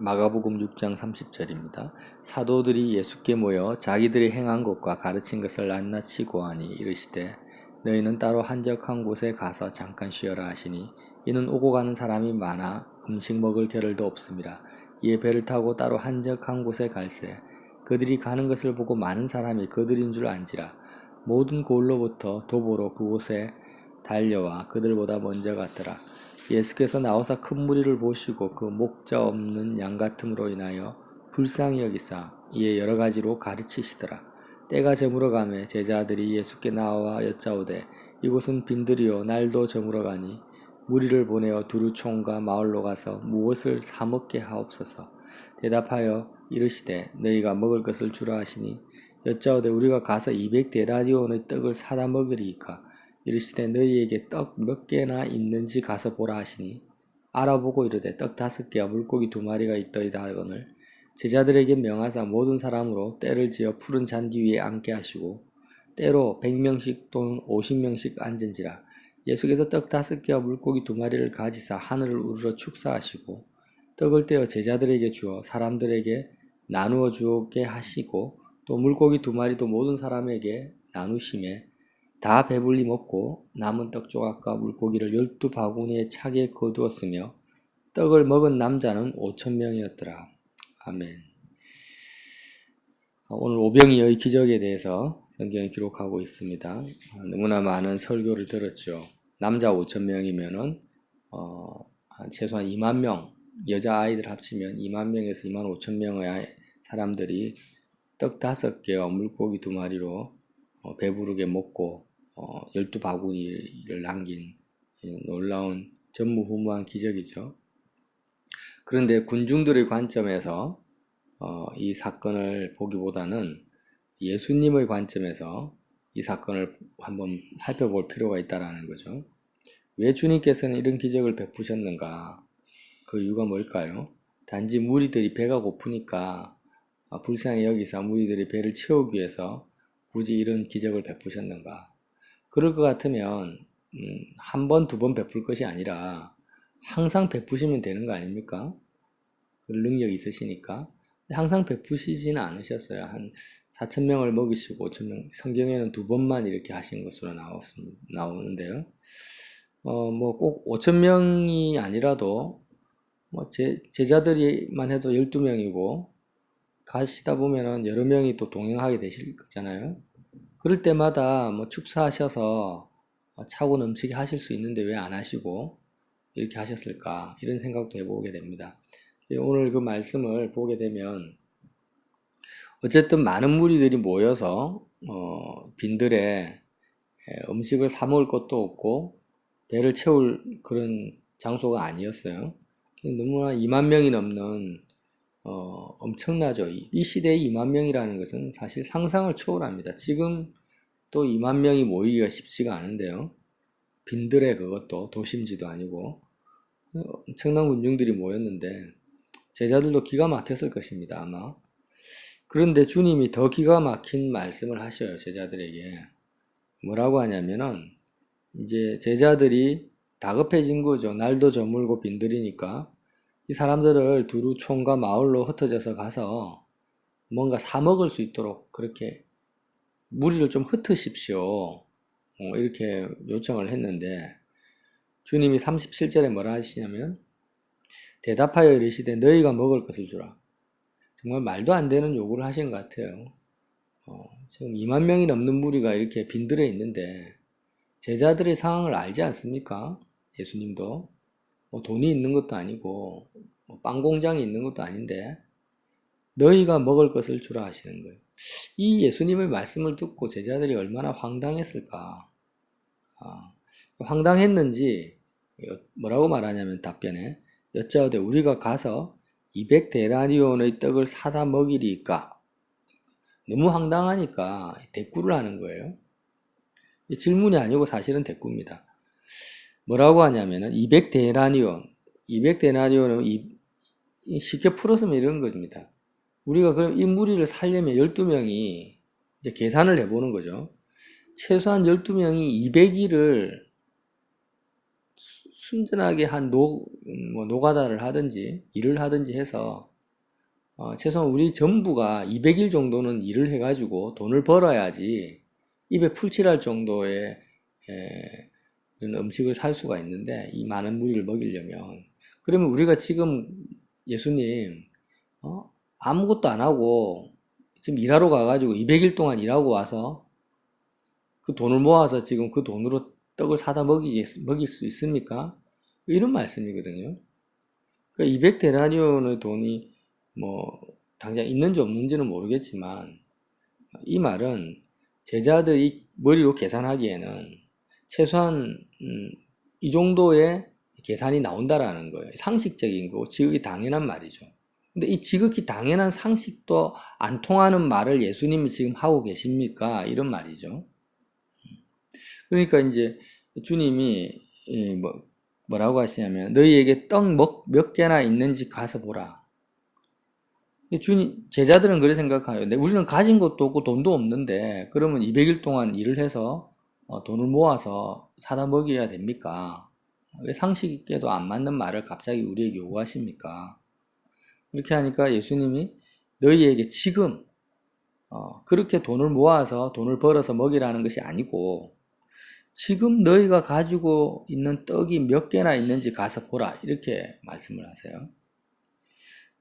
마가복음 6장 30절입니다. 사도들이 예수께 모여 자기들이 행한 것과 가르친 것을 낱낱이 고하니 이르시되 너희는 따로 한적한 곳에 가서 잠깐 쉬어라 하시니 이는 오고 가는 사람이 많아 음식 먹을 겨를도 없음이라. 이에 배를 타고 따로 한적한 곳에 갈새 그들이 가는 것을 보고 많은 사람이 그들인 줄 안지라. 모든 고을로부터 도보로 그곳에 달려와 그들보다 먼저 갔더라. 예수께서 나와서 큰 무리를 보시고 그 목자 없는 양 같음으로 인하여 불쌍히 여기사 이에 여러 가지로 가르치시더라. 때가 저물어 가매 제자들이 예수께 나와 여짜오되 이곳은 빈들이요 날도 저물어 가니 무리를 보내어 두루 총과 마을로 가서 무엇을 사 먹게 하옵소서. 대답하여 이르시되 너희가 먹을 것을 주라 하시니 여짜오되 우리가 가서 200데나리온의 떡을 사다 먹으리이까. 이르시되 너희에게 떡 몇 개나 있는지 가서 보라 하시니 알아보고 이르되 떡 5개와 물고기 2마리가 있더이다 하거늘 제자들에게 명하사 모든 사람으로 때를 지어 푸른 잔디 위에 앉게 하시고 때로 100명씩 또는 50명씩 앉은지라. 예수께서 떡 5개와 물고기 2마리를 가지사 하늘을 우러러 축사하시고 떡을 떼어 제자들에게 주어 사람들에게 나누어 주게 하시고 또 물고기 2마리도 모든 사람에게 나누심에 다 배불리 먹고 남은 떡 조각과 물고기를 12바구니에 차게 거두었으며 떡을 먹은 남자는 5,000명이었더라. 아멘. 오늘 오병이어의 기적에 대해서 성경이 기록하고 있습니다. 너무나 많은 설교를 들었죠. 남자 5,000명이면은 최소한 2만 명, 여자아이들 합치면 2만 명에서 2만 5천 명의 사람들이 떡 5개와 물고기 2마리로 배부르게 먹고 12바구니를 남긴 놀라운 전무후무한 기적이죠. 그런데 군중들의 관점에서 이 사건을 보기보다는 예수님의 관점에서 이 사건을 한번 살펴볼 필요가 있다는 거죠. 왜 주님께서는 이런 기적을 베푸셨는가? 그 이유가 뭘까요? 단지 무리들이 배가 고프니까 불쌍히 여기사 무리들이 배를 채우기 위해서 굳이 이런 기적을 베푸셨는가? 그럴 것 같으면 한 번, 두 번 베풀 것이 아니라 항상 베푸시면 되는 거 아닙니까? 그런 능력이 있으시니까. 항상 베푸시지는 않으셨어요. 한 4,000명을 먹이시고 5,000명, 성경에는 2번만 이렇게 하신 것으로 나오는데요. 뭐 꼭 5,000명이 아니라도 제자들이만 해도 12명이고 가시다 보면은 여러 명이 또 동행하게 되실 거잖아요. 그럴 때마다 축사하셔서 차고 넘치게 하실 수 있는데 왜 안 하시고 이렇게 하셨을까? 이런 생각도 해보게 됩니다. 오늘 그 말씀을 보게 되면 어쨌든 많은 무리들이 모여서 빈들에 음식을 사 먹을 것도 없고 배를 채울 그런 장소가 아니었어요. 너무나 2만 명이 넘는 엄청나죠. 이 시대에 2만 명이라는 것은 사실 상상을 초월합니다. 지금 또 2만 명이 모이기가 쉽지가 않은데요. 빈들에 그것도 도심지도 아니고 엄청난 군중들이 모였는데 제자들도 기가 막혔을 것입니다. 아마. 그런데 주님이 더 기가 막힌 말씀을 하셔요. 제자들에게. 뭐라고 하냐면은 이제 제자들이 다급해진 거죠. 날도 저물고 빈들이니까 이 사람들을 두루 총과 마을로 흩어져서 가서 뭔가 사 먹을 수 있도록 그렇게 무리를 좀 흩으십시오. 이렇게 요청을 했는데 주님이 37절에 뭐라 하시냐면 대답하여 이르시되 너희가 먹을 것을 주라. 정말 말도 안 되는 요구를 하신 것 같아요. 지금 2만 명이 넘는 무리가 이렇게 빈들에 있는데 제자들의 상황을 알지 않습니까? 예수님도 돈이 있는 것도 아니고 빵 공장이 있는 것도 아닌데 너희가 먹을 것을 주라 하시는 거예요. 이 예수님의 말씀을 듣고 제자들이 얼마나 황당했을까? 황당했는지 뭐라고 말하냐면 답변에 여짜오되 우리가 가서 200데나리온의 떡을 사다 먹이리까? 너무 황당하니까 대꾸를 하는 거예요. 질문이 아니고 사실은 대꾸입니다. 뭐라고 하냐면은 200데나리온, 200데나리온은 쉽게 풀었으면 이런 겁니다. 우리가 그럼 이 무리를 살려면 12명이 이제 계산을 해보는 거죠. 최소한 12명이 200일을 순전하게 노가다를 하든지 일을 하든지 해서 최소한 우리 전부가 200일 정도는 일을 해가지고 돈을 벌어야지 입에 풀칠할 정도의 그런 음식을 살 수가 있는데, 이 많은 무리를 먹이려면. 그러면 우리가 지금 예수님 아무것도 안 하고 지금 일하러 가가지고 200일 동안 일하고 와서 그 돈을 모아서 지금 그 돈으로 떡을 사다 먹일 수 있습니까? 이런 말씀이거든요. 그러니까 200데나리온의 돈이 뭐 당장 있는지 없는지는 모르겠지만, 이 말은 제자들이 머리로 계산하기에는 최소한 이 정도의 계산이 나온다라는 거예요. 상식적인 거고 지극히 당연한 말이죠. 근데 이 지극히 당연한 상식도 안 통하는 말을 예수님이 지금 하고 계십니까? 이런 말이죠. 그러니까 이제 주님이 뭐라고 하시냐면, 너희에게 떡 몇 개나 있는지 가서 보라. 제자들은 그렇게 생각해요. 우리는 가진 것도 없고 돈도 없는데 그러면 200일 동안 일을 해서 돈을 모아서 사다 먹여야 됩니까? 왜 상식 있게도 안 맞는 말을 갑자기 우리에게 요구하십니까? 이렇게 하니까 예수님이 너희에게 지금 그렇게 돈을 모아서 돈을 벌어서 먹이라는 것이 아니고, 지금 너희가 가지고 있는 떡이 몇 개나 있는지 가서 보라, 이렇게 말씀을 하세요.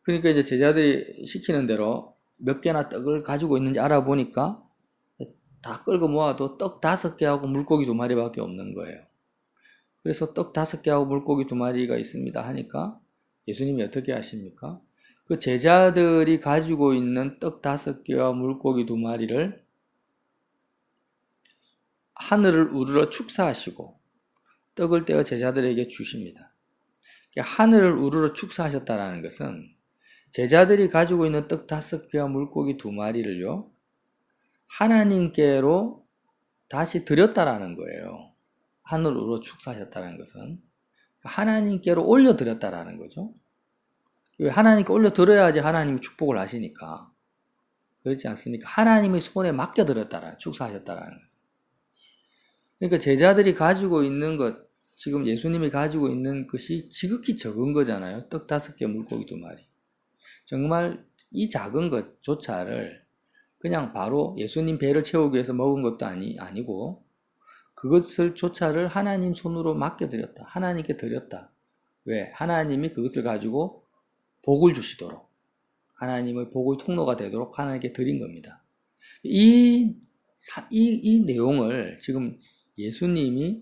그러니까 이제 제자들이 시키는 대로 몇 개나 떡을 가지고 있는지 알아보니까 다 끌고 모아도 떡 5개하고 물고기 2마리밖에 없는 거예요. 그래서 떡 5개하고 물고기 2마리가 있습니다 하니까 예수님이 어떻게 하십니까? 그 제자들이 가지고 있는 떡 5개와 물고기 2마리를 하늘을 우러러 축사하시고 떡을 떼어 제자들에게 주십니다. 하늘을 우러러 축사하셨다는 것은 제자들이 가지고 있는 떡 5개와 물고기 2마리를요 하나님께로 다시 드렸다라는 거예요. 하늘으로 축사하셨다는 것은 하나님께로 올려드렸다라는 거죠. 하나님께 올려드려야지 하나님이 축복을 하시니까. 그렇지 않습니까? 하나님의 손에 맡겨드렸다라는, 축사하셨다라는 것은. 그러니까 제자들이 가지고 있는 것, 지금 예수님이 가지고 있는 것이 지극히 적은 거잖아요. 떡 5개, 물고기 2마리. 정말 이 작은 것조차를 그냥 바로 예수님 배를 채우기 위해서 먹은 것도 아니고, 그것을 조차를 하나님 손으로 맡겨드렸다. 하나님께 드렸다. 왜? 하나님이 그것을 가지고 복을 주시도록, 하나님의 복의 통로가 되도록 하나님께 드린 겁니다. 이 내용을 지금 예수님이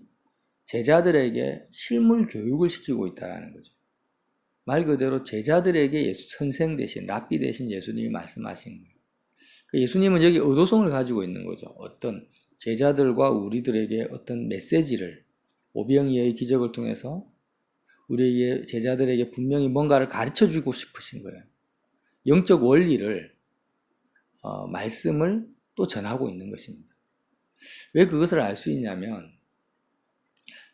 제자들에게 실물 교육을 시키고 있다는 거죠. 말 그대로 제자들에게 선생 대신, 랍비 대신 예수님이 말씀하신 거예요. 예수님은 여기 의도성을 가지고 있는 거죠. 어떤 제자들과 우리들에게 어떤 메시지를, 오병이어의 기적을 통해서 우리의 제자들에게 분명히 뭔가를 가르쳐주고 싶으신 거예요. 영적 원리를, 말씀을 또 전하고 있는 것입니다. 왜 그것을 알 수 있냐면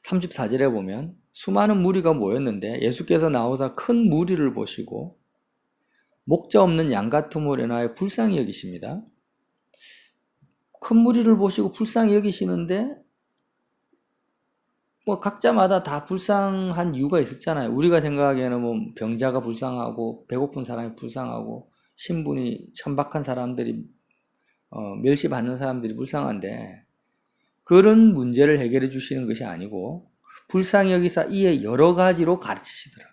34절에 보면 수많은 무리가 모였는데 예수께서 나오사 큰 무리를 보시고 목자 없는 양 같음을 인하여 불쌍히 여기십니다. 큰 무리를 보시고 불쌍히 여기시는데 뭐 각자마다 다 불쌍한 이유가 있었잖아요. 우리가 생각하기에는 뭐 병자가 불쌍하고 배고픈 사람이 불쌍하고 신분이 천박한 사람들이 멸시받는 사람들이 불쌍한데, 그런 문제를 해결해 주시는 것이 아니고 불쌍히 여기사 이에 여러 가지로 가르치시더라.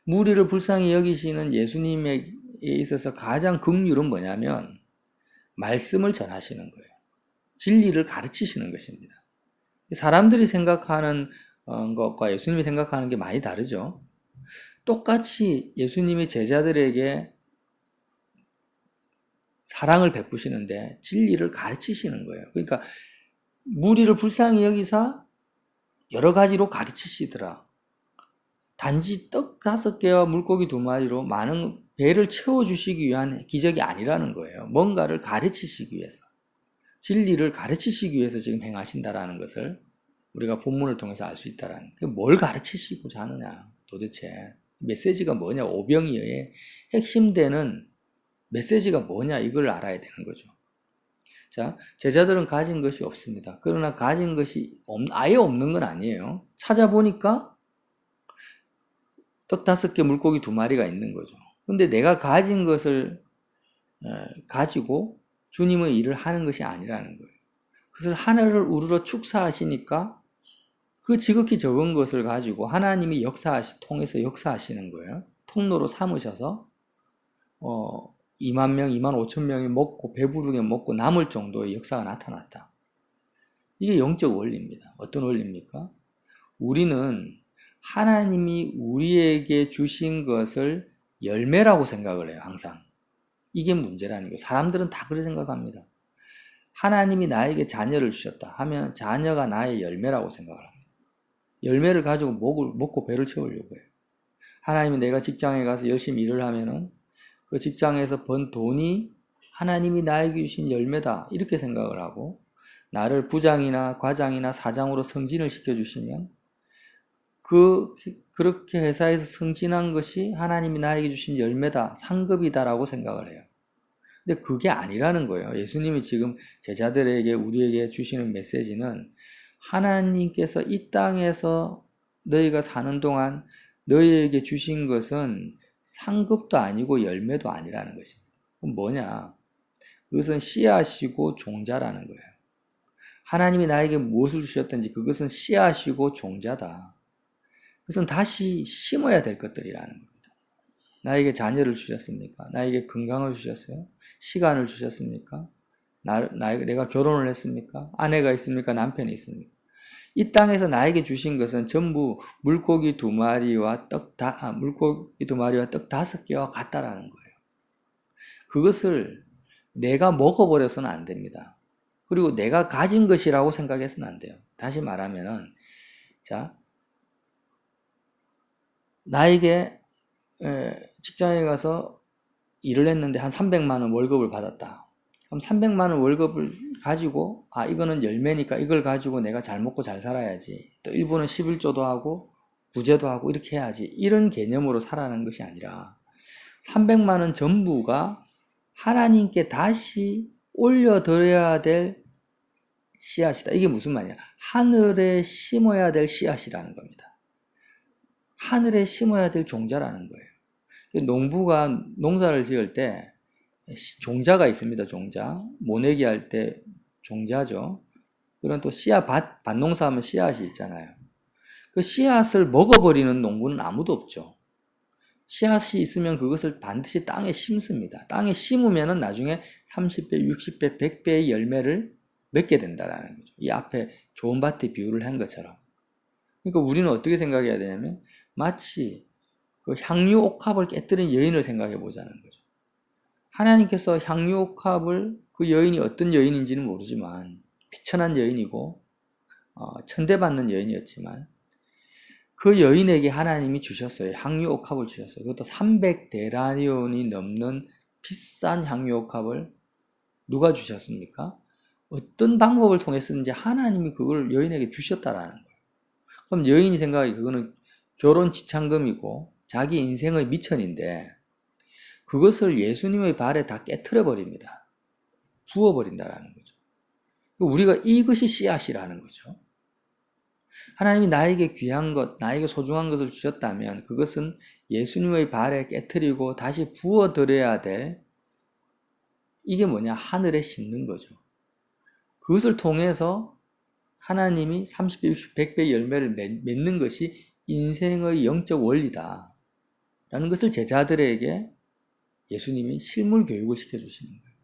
무리를 불쌍히 여기시는 예수님에 있어서 가장 긍휼은 뭐냐면 말씀을 전하시는 거예요. 진리를 가르치시는 것입니다. 사람들이 생각하는 것과 예수님이 생각하는 게 많이 다르죠. 똑같이 예수님이 제자들에게 사랑을 베푸시는데 진리를 가르치시는 거예요. 그러니까 무리를 불쌍히 여기사 여러 가지로 가르치시더라. 단지 떡 5개와 물고기 2마리로 많은 배를 채워주시기 위한 기적이 아니라는 거예요. 뭔가를 가르치시기 위해서, 진리를 가르치시기 위해서 지금 행하신다라는 것을 우리가 본문을 통해서 알 수 있다라는 거예요. 뭘 가르치시고자 하느냐, 도대체 메시지가 뭐냐, 오병이어의 핵심되는 메시지가 뭐냐, 이걸 알아야 되는 거죠. 자, 제자들은 가진 것이 없습니다. 그러나 가진 것이 아예 없는 건 아니에요. 찾아보니까 떡 5개, 물고기 2마리가 있는 거죠. 근데 내가 가진 것을 가지고 주님의 일을 하는 것이 아니라는 거예요. 그것을 하늘을 우러러 축사하시니까 그 지극히 적은 것을 가지고 하나님이 통해서 역사하시는 거예요. 통로로 삼으셔서 2만 명, 2만 5천 명이 먹고 배부르게 먹고 남을 정도의 역사가 나타났다. 이게 영적 원리입니다. 어떤 원리입니까? 우리는 하나님이 우리에게 주신 것을 열매라고 생각을 해요. 항상. 이게 문제라는 거예요. 사람들은 다 그렇게 생각합니다. 하나님이 나에게 자녀를 주셨다 하면 자녀가 나의 열매라고 생각을 합니다. 열매를 가지고 먹고 배를 채우려고 해요. 하나님이 내가 직장에 가서 열심히 일을 하면은 그 직장에서 번 돈이 하나님이 나에게 주신 열매다 이렇게 생각을 하고, 나를 부장이나 과장이나 사장으로 승진을 시켜주시면 그렇게 회사에서 승진한 것이 하나님이 나에게 주신 열매다, 상급이다라고 생각을 해요. 근데 그게 아니라는 거예요. 예수님이 지금 제자들에게, 우리에게 주시는 메시지는 하나님께서 이 땅에서 너희가 사는 동안 너희에게 주신 것은 상급도 아니고 열매도 아니라는 것입니다. 그럼 뭐냐? 그것은 씨앗이고 종자라는 거예요. 하나님이 나에게 무엇을 주셨든지 그것은 씨앗이고 종자다. 그것은 다시 심어야 될 것들이라는 겁니다. 나에게 자녀를 주셨습니까? 나에게 건강을 주셨어요? 시간을 주셨습니까? 내가 결혼을 했습니까? 아내가 있습니까? 남편이 있습니까? 이 땅에서 나에게 주신 것은 전부 물고기 2마리와 떡 5개와 같다라는 거예요. 그것을 내가 먹어버려서는 안 됩니다. 그리고 내가 가진 것이라고 생각해서는 안 돼요. 다시 말하면은, 자, 나에게 직장에 가서 일을 했는데 한 300만 원 월급을 받았다. 그럼 300만 원 월급을 가지고 이거는 열매니까 이걸 가지고 내가 잘 먹고 잘 살아야지. 또 일부는 11조도 하고 구제도 하고 이렇게 해야지. 이런 개념으로 살아가는 것이 아니라 300만 원 전부가 하나님께 다시 올려드려야 될 씨앗이다. 이게 무슨 말이냐? 하늘에 심어야 될 씨앗이라는 겁니다. 하늘에 심어야 될 종자라는 거예요. 농부가 농사를 지을 때 종자가 있습니다. 종자. 모내기 할 때 종자죠. 그런 또 밭농사 하면 씨앗이 있잖아요. 그 씨앗을 먹어버리는 농부는 아무도 없죠. 씨앗이 있으면 그것을 반드시 땅에 심습니다. 땅에 심으면은 나중에 30배, 60배, 100배의 열매를 맺게 된다라는 거죠. 이 앞에 좋은 밭의 비유를 한 것처럼. 그러니까 우리는 어떻게 생각해야 되냐면 마치 그 향유옥합을 깨뜨린 여인을 생각해 보자는 거죠. 하나님께서 향유옥합을, 그 여인이 어떤 여인인지는 모르지만 비천한 여인이고 천대받는 여인이었지만 그 여인에게 하나님이 주셨어요. 향유옥합을 주셨어요. 그것도 300데나리온이 넘는 비싼 향유옥합을 누가 주셨습니까? 어떤 방법을 통해서든지 하나님이 그걸 여인에게 주셨다라는 거예요. 그럼 여인이 생각하기 그거는 결혼 지참금이고 자기 인생의 미천인데 그것을 예수님의 발에 다 깨트려 버립니다. 부어버린다라는 거죠. 우리가 이것이 씨앗이라는 거죠. 하나님이 나에게 귀한 것, 나에게 소중한 것을 주셨다면 그것은 예수님의 발에 깨트리고 다시 부어드려야 될, 이게 뭐냐? 하늘에 심는 거죠. 그것을 통해서 하나님이 30배, 60배, 100배의 열매를 맺는 것이 인생의 영적 원리다 라는 것을 제자들에게 예수님이 실물 교육을 시켜주시는 거예요.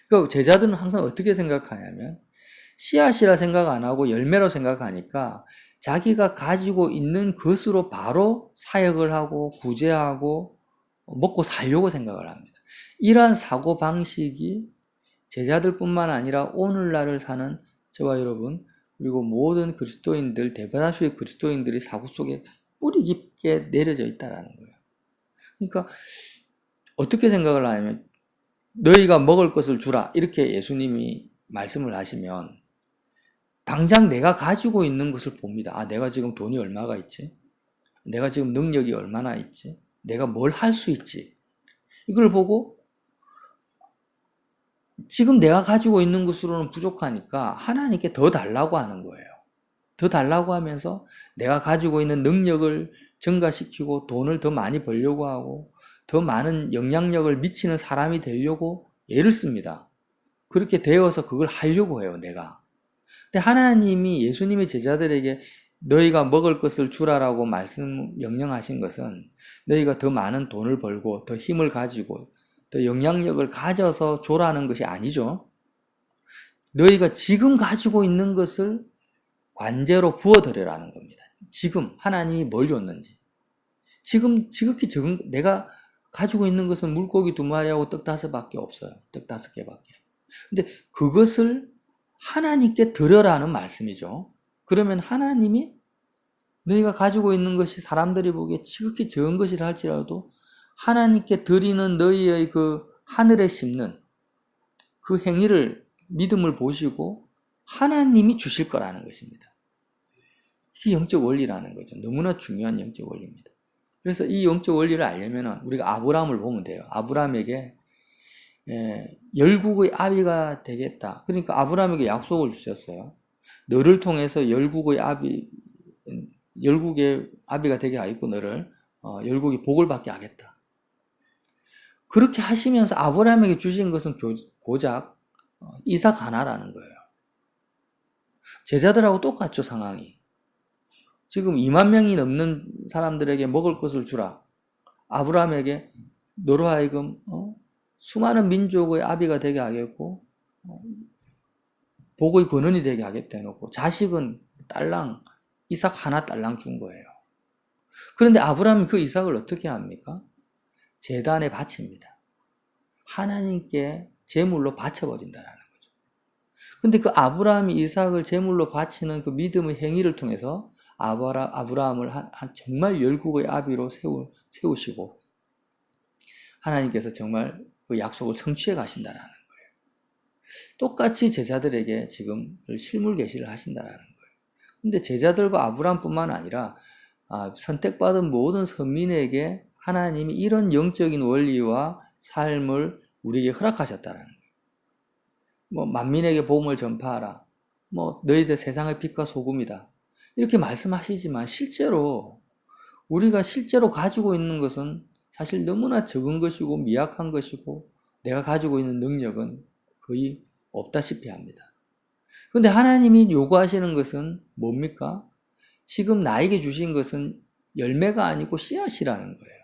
그러니까 제자들은 항상 어떻게 생각하냐면 씨앗이라 생각 안 하고 열매로 생각하니까 자기가 가지고 있는 것으로 바로 사역을 하고 구제하고 먹고 살려고 생각을 합니다. 이러한 사고방식이 제자들뿐만 아니라 오늘날을 사는 저와 여러분, 그리고 모든 그리스도인들, 대다수의 그리스도인들이 사고 속에 뿌리 깊게 내려져 있다는 거예요. 그러니까 어떻게 생각을 하냐면 너희가 먹을 것을 주라 이렇게 예수님이 말씀을 하시면 당장 내가 가지고 있는 것을 봅니다. 내가 지금 돈이 얼마가 있지? 내가 지금 능력이 얼마나 있지? 내가 뭘 할 수 있지? 이걸 보고 지금 내가 가지고 있는 것으로는 부족하니까 하나님께 더 달라고 하는 거예요. 더 달라고 하면서 내가 가지고 있는 능력을 증가시키고 돈을 더 많이 벌려고 하고 더 많은 영향력을 미치는 사람이 되려고 애를 씁니다. 그렇게 되어서 그걸 하려고 해요, 내가. 근데 하나님이 예수님의 제자들에게 너희가 먹을 것을 주라라고 명령하신 것은 너희가 더 많은 돈을 벌고 더 힘을 가지고 더 영향력을 가져서 줘라는 것이 아니죠. 너희가 지금 가지고 있는 것을 관제로 부어드리라는 겁니다. 지금 하나님이 뭘 줬는지. 지금 지극히 적은, 내가 가지고 있는 것은 물고기 2마리하고 떡 5밖에 없어요. 떡 5개밖에. 근데 그것을 하나님께 드려라는 말씀이죠. 그러면 하나님이 너희가 가지고 있는 것이 사람들이 보기에 지극히 적은 것이라 할지라도 하나님께 드리는 너희의 그 하늘에 심는 그 행위를, 믿음을 보시고 하나님이 주실 거라는 것입니다. 이게 영적 원리라는 거죠. 너무나 중요한 영적 원리입니다. 그래서 이 영적 원리를 알려면 우리가 아브라함을 보면 돼요. 아브라함에게 열국의 아비가 되겠다. 그러니까 아브라함에게 약속을 주셨어요. 너를 통해서 열국의 아비가 되게 하겠고 너를 열국이 복을 받게 하겠다. 그렇게 하시면서 아브라함에게 주신 것은 고작 이삭 하나라는 거예요. 제자들하고 똑같죠, 상황이. 지금 2만 명이 넘는 사람들에게 먹을 것을 주라. 아브라함에게 너로 하여금 수많은 민족의 아비가 되게 하겠고 복의 근원이 되게 하겠다 해놓고 자식은 딸랑, 이삭 하나 딸랑 준 거예요. 그런데 아브라함이 그 이삭을 어떻게 합니까? 제단에 바칩니다. 하나님께 제물로 바쳐버린다는 거죠. 근데 그 아브라함이 이삭을 제물로 바치는 그 믿음의 행위를 통해서 아브라함을 정말 열국의 아비로 세우시고 하나님께서 정말 그 약속을 성취해 가신다는 거예요. 똑같이 제자들에게 지금 실물 계시를 하신다는 거예요. 근데 제자들과 아브라함뿐만 아니라 선택받은 모든 선민에게 하나님이 이런 영적인 원리와 삶을 우리에게 허락하셨다는 거예요. 뭐 만민에게 복음을 전파하라. 뭐 너희들 세상의 빛과 소금이다. 이렇게 말씀하시지만 실제로 우리가 실제로 가지고 있는 것은 사실 너무나 적은 것이고 미약한 것이고 내가 가지고 있는 능력은 거의 없다시피 합니다. 그런데 하나님이 요구하시는 것은 뭡니까? 지금 나에게 주신 것은 열매가 아니고 씨앗이라는 거예요.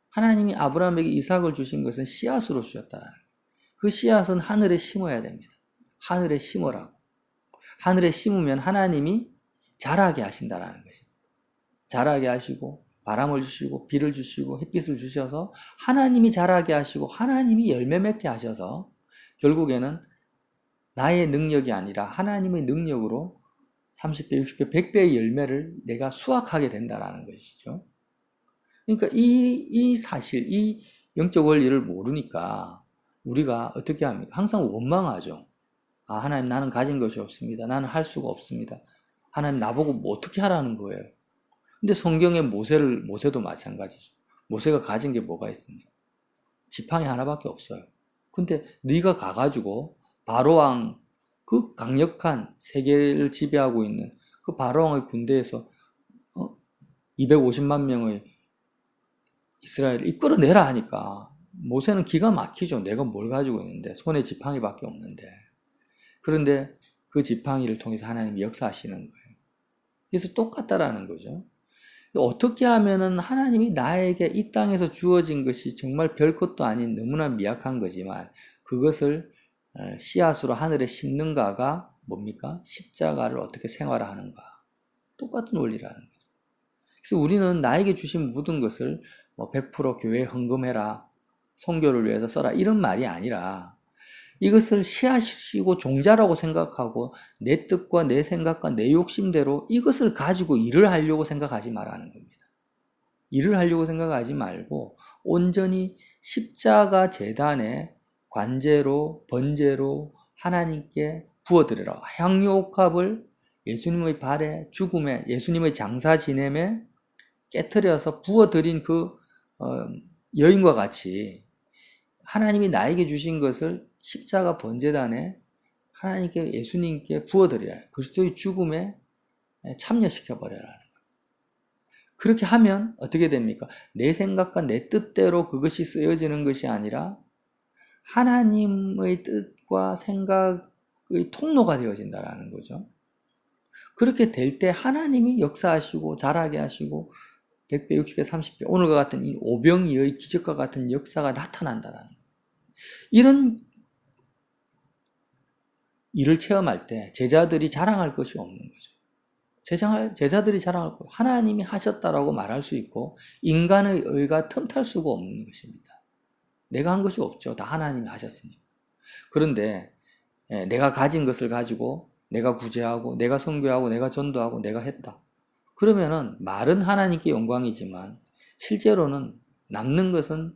하나님이 아브라함에게 이삭을 주신 것은 씨앗으로 주셨다는 거예요. 그 씨앗은 하늘에 심어야 됩니다. 하늘에 심으라고. 하늘에 심으면 하나님이 자라게 하신다는 것입니다. 자라게 하시고 바람을 주시고 비를 주시고 햇빛을 주셔서 하나님이 자라게 하시고 하나님이 열매 맺게 하셔서 결국에는 나의 능력이 아니라 하나님의 능력으로 30배, 60배, 100배의 열매를 내가 수확하게 된다는 것이죠. 그러니까 이 사실, 이 영적 원리를 모르니까 우리가 어떻게 합니까? 항상 원망하죠. 하나님 나는 가진 것이 없습니다. 나는 할 수가 없습니다. 하나님 나보고 뭐 어떻게 하라는 거예요. 근데 성경의 모세도 마찬가지죠. 모세가 가진 게 뭐가 있습니까? 지팡이 하나밖에 없어요. 근데 네가 가가지고 바로왕, 그 강력한 세계를 지배하고 있는 그 바로왕의 군대에서 250만 명의 이스라엘을 이끌어내라 하니까 모세는 기가 막히죠. 내가 뭘 가지고 있는데 손에 지팡이밖에 없는데. 그런데 그 지팡이를 통해서 하나님이 역사하시는 거예요. 그래서 똑같다라는 거죠. 어떻게 하면은 하나님이 나에게 이 땅에서 주어진 것이 정말 별것도 아닌 너무나 미약한 거지만 그것을 씨앗으로 하늘에 심는가가 뭡니까? 십자가를 어떻게 생활하는가. 똑같은 원리라는 거죠. 그래서 우리는 나에게 주신 모든 것을 100% 교회에 헌금해라, 선교를 위해서 써라 이런 말이 아니라 이것을 씨앗이고 종자라고 생각하고 내 뜻과 내 생각과 내 욕심대로 이것을 가지고 일을 하려고 생각하지 말라는 겁니다. 일을 하려고 생각하지 말고 온전히 십자가 제단에 관제로 번제로 하나님께 부어드리라. 향유옥합을 예수님의 발에 죽음에 예수님의 장사 지냄에 깨트려서 부어드린 그 여인과 같이 하나님이 나에게 주신 것을 십자가 번제단에 하나님께 예수님께 부어드리라. 그리스도의 죽음에 참여시켜버려라. 그렇게 하면 어떻게 됩니까? 내 생각과 내 뜻대로 그것이 쓰여지는 것이 아니라 하나님의 뜻과 생각의 통로가 되어진다라는 거죠. 그렇게 될 때 하나님이 역사하시고 잘하게 하시고 100배, 60배, 30배 오늘과 같은 이 오병이의 기적과 같은 역사가 나타난다라는 거예요. 이런 일을 체험할 때 제자들이 자랑할 것이 없는 거죠. 제자들이 자랑할 것, 하나님이 하셨다라고 말할 수 있고 인간의 의가 틈탈 수가 없는 것입니다. 내가 한 것이 없죠. 다 하나님이 하셨으니까. 그런데 내가 가진 것을 가지고 내가 구제하고 내가 선교하고 내가 전도하고 내가 했다. 그러면은 말은 하나님께 영광이지만 실제로는 남는 것은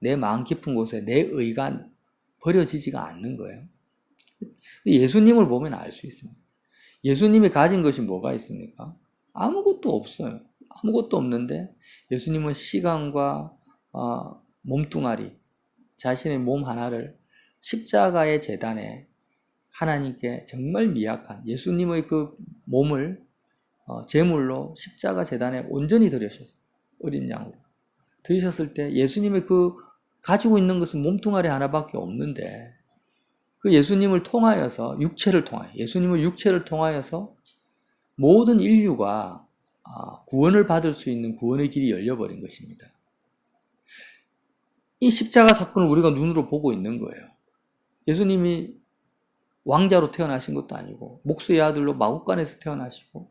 내 마음 깊은 곳에 내 의가 버려지지가 않는 거예요. 예수님을 보면 알 수 있습니다. 예수님이 가진 것이 뭐가 있습니까? 아무것도 없어요. 아무것도 없는데 예수님은 시간과 몸뚱아리, 자신의 몸 하나를 십자가의 제단에 하나님께 정말 미약한 예수님의 그 몸을 제물로 십자가 제단에 온전히 드리셨어요. 어린 양으로. 드리셨을 때 예수님의 그 가지고 있는 것은 몸뚱아리 하나밖에 없는데 그 예수님을 통하여서 예수님의 육체를 통하여서 모든 인류가 구원을 받을 수 있는 구원의 길이 열려버린 것입니다. 이 십자가 사건을 우리가 눈으로 보고 있는 거예요. 예수님이 왕자로 태어나신 것도 아니고 목수의 아들로 마구간에서 태어나시고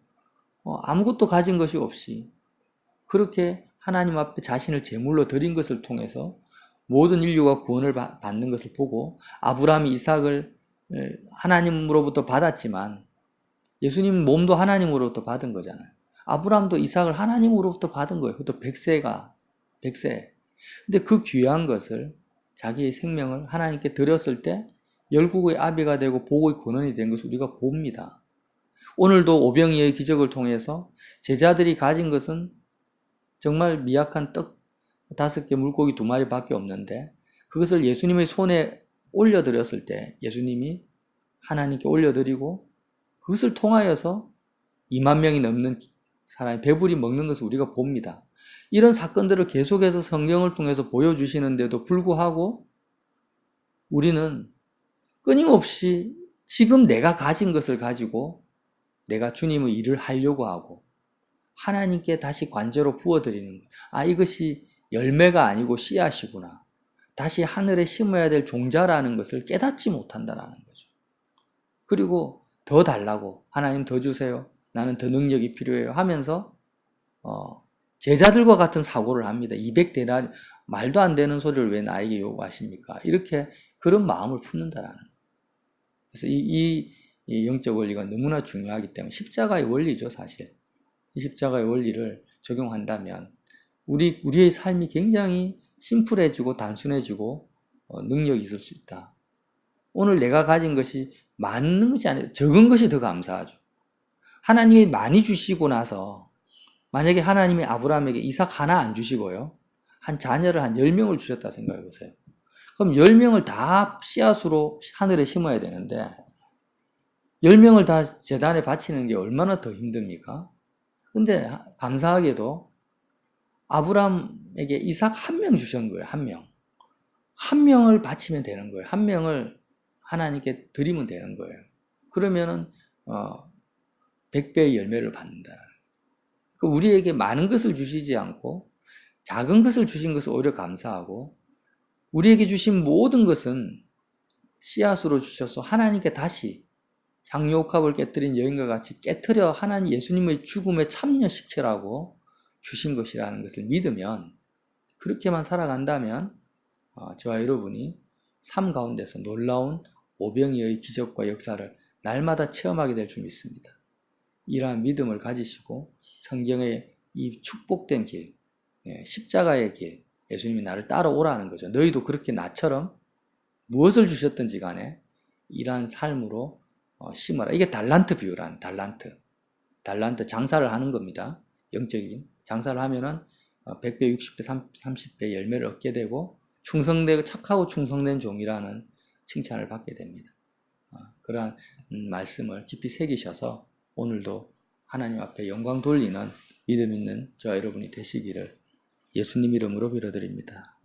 아무것도 가진 것이 없이 그렇게 하나님 앞에 자신을 제물로 드린 것을 통해서 모든 인류가 구원을 받는 것을 보고 아브라함이 이삭을 하나님으로부터 받았지만 예수님 몸도 하나님으로부터 받은 거잖아요. 아브라함도 이삭을 하나님으로부터 받은 거예요. 그것도 100세. 근데 그 귀한 것을 자기의 생명을 하나님께 드렸을 때 열국의 아비가 되고 복의 근원이 된 것을 우리가 봅니다. 오늘도 오병이의 기적을 통해서 제자들이 가진 것은 정말 미약한 떡 5개, 물고기 2마리밖에 없는데 그것을 예수님의 손에 올려드렸을 때 예수님이 하나님께 올려드리고 그것을 통하여서 2만 명이 넘는 사람이 배불리 먹는 것을 우리가 봅니다. 이런 사건들을 계속해서 성경을 통해서 보여주시는데도 불구하고 우리는 끊임없이 지금 내가 가진 것을 가지고 내가 주님의 일을 하려고 하고 하나님께 다시 관제로 부어드리는 것. 이것이 열매가 아니고 씨앗이구나. 다시 하늘에 심어야 될 종자라는 것을 깨닫지 못한다는 거죠. 그리고 더 달라고 하나님 더 주세요. 나는 더 능력이 필요해요 하면서 제자들과 같은 사고를 합니다. 200데나리 말도 안 되는 소리를 왜 나에게 요구하십니까? 이렇게 그런 마음을 품는다라는 거예요. 그래서 이 영적 원리가 너무나 중요하기 때문에 십자가의 원리죠, 사실. 이 십자가의 원리를 적용한다면 우리의 삶이 굉장히 심플해지고 단순해지고 능력이 있을 수 있다. 오늘 내가 가진 것이 많은 것이 아니라 적은 것이 더 감사하죠. 하나님이 많이 주시고 나서 만약에 하나님이 아브라함에게 이삭 하나 안 주시고요. 한 자녀를 한 10명을 주셨다 생각해 보세요. 그럼 10명을 다 씨앗으로 하늘에 심어야 되는데 10명을 다 제단에 바치는 게 얼마나 더 힘듭니까? 근데 감사하게도 아브라함에게 이삭 한 명 주신 거예요. 한 명. 한 명을 바치면 되는 거예요. 한 명을 하나님께 드리면 되는 거예요. 그러면은 100배의 열매를 받는다. 우리에게 많은 것을 주시지 않고 작은 것을 주신 것을 오히려 감사하고 우리에게 주신 모든 것은 씨앗으로 주셔서 하나님께 다시 향유옥합을 깨뜨린 여인과 같이 깨뜨려 하나님 예수님의 죽음에 참여시키라고 주신 것이라는 것을 믿으면 그렇게만 살아간다면 저와 여러분이 삶 가운데서 놀라운 오병이의 기적과 역사를 날마다 체험하게 될 줄 믿습니다. 이러한 믿음을 가지시고 성경의 이 축복된 길, 십자가의 길, 예수님이 나를 따라오라는 거죠. 너희도 그렇게 나처럼 무엇을 주셨든지 간에 이러한 삶으로 심어라. 이게 달란트 비유란 달란트 장사를 하는 겁니다. 영적인 장사를 하면은 100배, 60배, 30배 열매를 얻게 되고 충성되고 착하고 충성된 종이라는 칭찬을 받게 됩니다. 그러한 말씀을 깊이 새기셔서 오늘도 하나님 앞에 영광 돌리는 믿음 있는 저와 여러분이 되시기를 예수님 이름으로 빌어드립니다.